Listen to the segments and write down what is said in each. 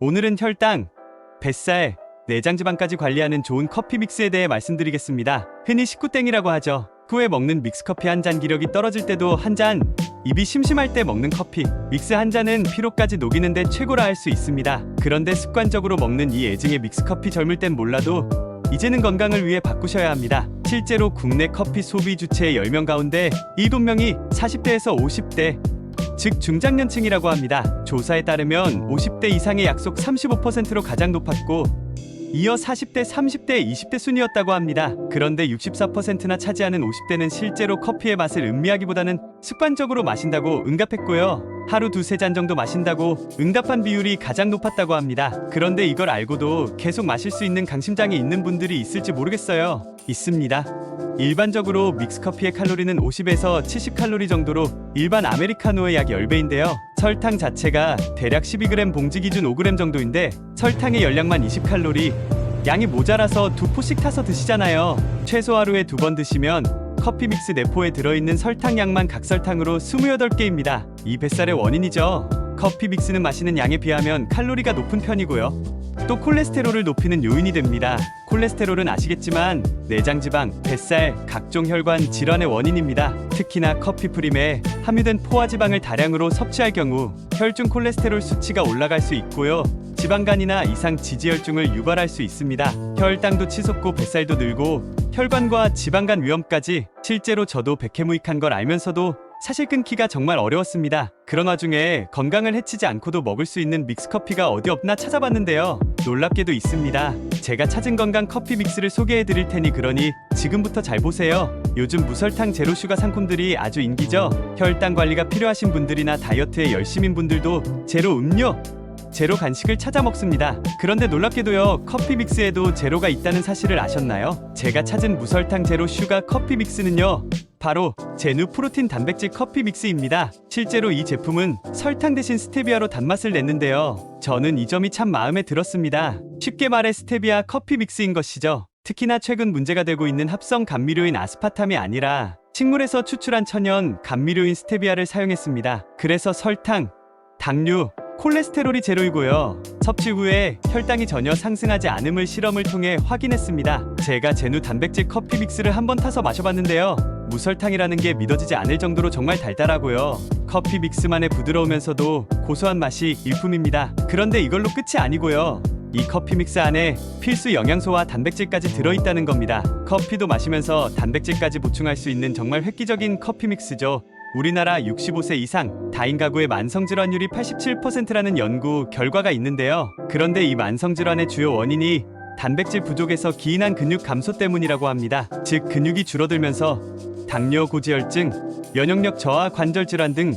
오늘은 혈당, 뱃살, 내장지방까지 관리하는 좋은 커피 믹스에 대해 말씀드리겠습니다. 흔히 식구땡이라고 하죠. 후에 먹는 믹스커피 한 잔 기력이 떨어질 때도 한 잔, 입이 심심할 때 먹는 커피 믹스 한 잔은 피로까지 녹이는데 최고라 할 수 있습니다. 그런데 습관적으로 먹는 이 애증의 믹스커피 젊을 땐 몰라도 이제는 건강을 위해 바꾸셔야 합니다. 실제로 국내 커피 소비 주체의 10명 가운데 7명이 40대에서 50대, 즉 중장년층이라고 합니다. 조사에 따르면 50대 이상의 약속 35%로 가장 높았고 이어 40대, 30대, 20대 순이었다고 합니다. 그런데 64%나 차지하는 50대는 실제로 커피의 맛을 음미하기보다는 습관적으로 마신다고 응답했고요. 하루 두세 잔 정도 마신다고 응답한 비율이 가장 높았다고 합니다. 그런데 이걸 알고도 계속 마실 수 있는 강심장이 있는 분들이 있을지 모르겠어요. 있습니다. 일반적으로 믹스커피의 칼로리는 50에서 70칼로리 정도로 일반 아메리카노의 약 10배인데요. 설탕 자체가 대략 12g 봉지 기준 5g 정도인데 설탕의 열량만 20칼로리, 양이 모자라서 2포씩 타서 드시잖아요. 최소 하루에 2번 드시면 커피 믹스 4포에 들어있는 설탕 양만 각설탕으로 28개입니다. 이 뱃살의 원인이죠. 커피 믹스는 마시는 양에 비하면 칼로리가 높은 편이고요. 또 콜레스테롤을 높이는 요인이 됩니다. 콜레스테롤은 아시겠지만 내장지방, 뱃살, 각종 혈관 질환의 원인입니다. 특히나 커피 프림에 함유된 포화지방을 다량으로 섭취할 경우 혈중 콜레스테롤 수치가 올라갈 수 있고요. 지방간이나 이상 지지혈증을 유발할 수 있습니다. 혈당도 치솟고 뱃살도 늘고 혈관과 지방간 위험까지. 실제로 저도 백해무익한 걸 알면서도 사실 끊기가 정말 어려웠습니다. 그런 와중에 건강을 해치지 않고도 먹을 수 있는 믹스커피가 어디 없나 찾아봤는데요. 놀랍게도 있습니다. 제가 찾은 건강 커피 믹스를 소개해드릴 테니 그러니 지금부터 잘 보세요. 요즘 무설탕 제로슈가 상품들이 아주 인기죠. 혈당 관리가 필요하신 분들이나 다이어트에 열심인 분들도 제로 음료, 제로 간식을 찾아 먹습니다. 그런데 놀랍게도요, 커피 믹스에도 제로가 있다는 사실을 아셨나요? 제가 찾은 무설탕 제로 슈가 커피 믹스는요, 바로 제누 프로틴 단백질 커피 믹스입니다. 실제로 이 제품은 설탕 대신 스테비아로 단맛을 냈는데요. 저는 이 점이 참 마음에 들었습니다. 쉽게 말해 스테비아 커피 믹스인 것이죠. 특히나 최근 문제가 되고 있는 합성 감미료인 아스파탐이 아니라 식물에서 추출한 천연 감미료인 스테비아를 사용했습니다. 그래서 설탕, 당류, 콜레스테롤이 제로이고요. 섭취 후에 혈당이 전혀 상승하지 않음을 실험을 통해 확인했습니다. 제가 제누 단백질 커피 믹스를 한번 타서 마셔봤는데요. 무설탕이라는 게 믿어지지 않을 정도로 정말 달달하고요. 커피 믹스만의 부드러우면서도 고소한 맛이 일품입니다. 그런데 이걸로 끝이 아니고요. 이 커피 믹스 안에 필수 영양소와 단백질까지 들어있다는 겁니다. 커피도 마시면서 단백질까지 보충할 수 있는 정말 획기적인 커피 믹스죠. 우리나라 65세 이상 다인 가구의 만성질환율이 87%라는 연구 결과가 있는데요. 그런데 이 만성질환의 주요 원인이 단백질 부족에서 기인한 근육 감소 때문이라고 합니다. 즉 근육이 줄어들면서 당뇨, 고지혈증, 면역력 저하, 관절 질환 등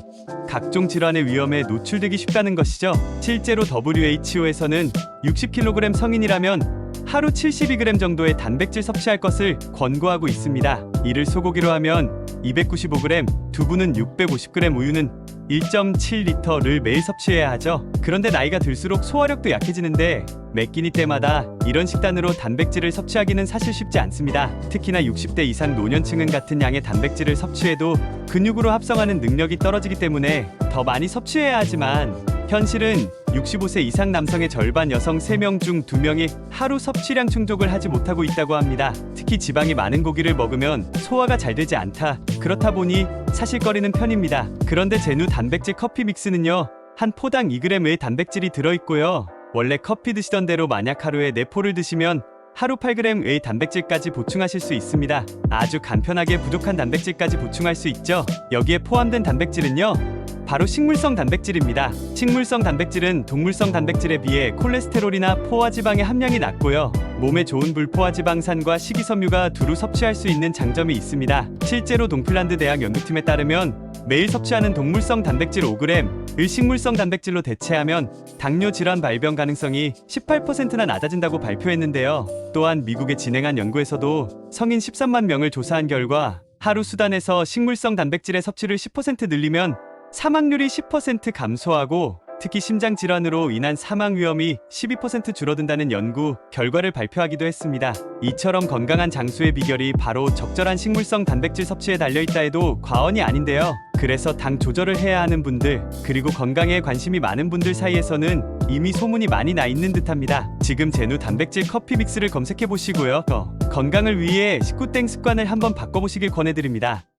각종 질환의 위험에 노출되기 쉽다는 것이죠. 실제로 WHO에서는 60kg 성인이라면 하루 72g 정도의 단백질 섭취할 것을 권고하고 있습니다. 이를 소고기로 하면 295g, 두부는 650g, 우유는 1.7리터를 매일 섭취해야 하죠. 그런데 나이가 들수록 소화력도 약해지는데 매 끼니 때마다 이런 식단으로 단백질을 섭취하기는 사실 쉽지 않습니다. 특히나 60대 이상 노년층은 같은 양의 단백질을 섭취해도 근육으로 합성하는 능력이 떨어지기 때문에 더 많이 섭취해야 하지만 현실은 65세 이상 남성의 절반 여성 3명 중 2명이 하루 섭취량 충족을 하지 못하고 있다고 합니다. 특히 지방이 많은 고기를 먹으면 소화가 잘 되지 않다. 그렇다 보니 사실거리는 편입니다. 그런데 제누 단백질 커피 믹스는요, 한 포당 2g의 단백질이 들어있고요. 원래 커피 드시던 대로 만약 하루에 4포를 드시면 하루 8g의 단백질까지 보충하실 수 있습니다. 아주 간편하게 부족한 단백질까지 보충할 수 있죠. 여기에 포함된 단백질은요, 바로 식물성 단백질입니다. 식물성 단백질은 동물성 단백질에 비해 콜레스테롤이나 포화지방의 함량이 낮고요. 몸에 좋은 불포화지방산과 식이섬유가 두루 섭취할 수 있는 장점이 있습니다. 실제로 동핀란드 대학 연구팀에 따르면 매일 섭취하는 동물성 단백질 5g을 식물성 단백질로 대체하면 당뇨 질환 발병 가능성이 18%나 낮아진다고 발표했는데요. 또한 미국에 진행한 연구에서도 성인 13만 명을 조사한 결과 하루 수단에서 식물성 단백질의 섭취를 10% 늘리면 사망률이 10% 감소하고 특히 심장 질환으로 인한 사망 위험이 12% 줄어든다는 연구 결과를 발표하기도 했습니다. 이처럼 건강한 장수의 비결이 바로 적절한 식물성 단백질 섭취에 달려있다 해도 과언이 아닌데요. 그래서 당 조절을 해야 하는 분들, 그리고 건강에 관심이 많은 분들 사이에서는 이미 소문이 많이 나 있는 듯합니다. 지금 제누 단백질 커피 믹스를 검색해 보시고요. 건강을 위해 식구땡 습관을 한번 바꿔보시길 권해드립니다.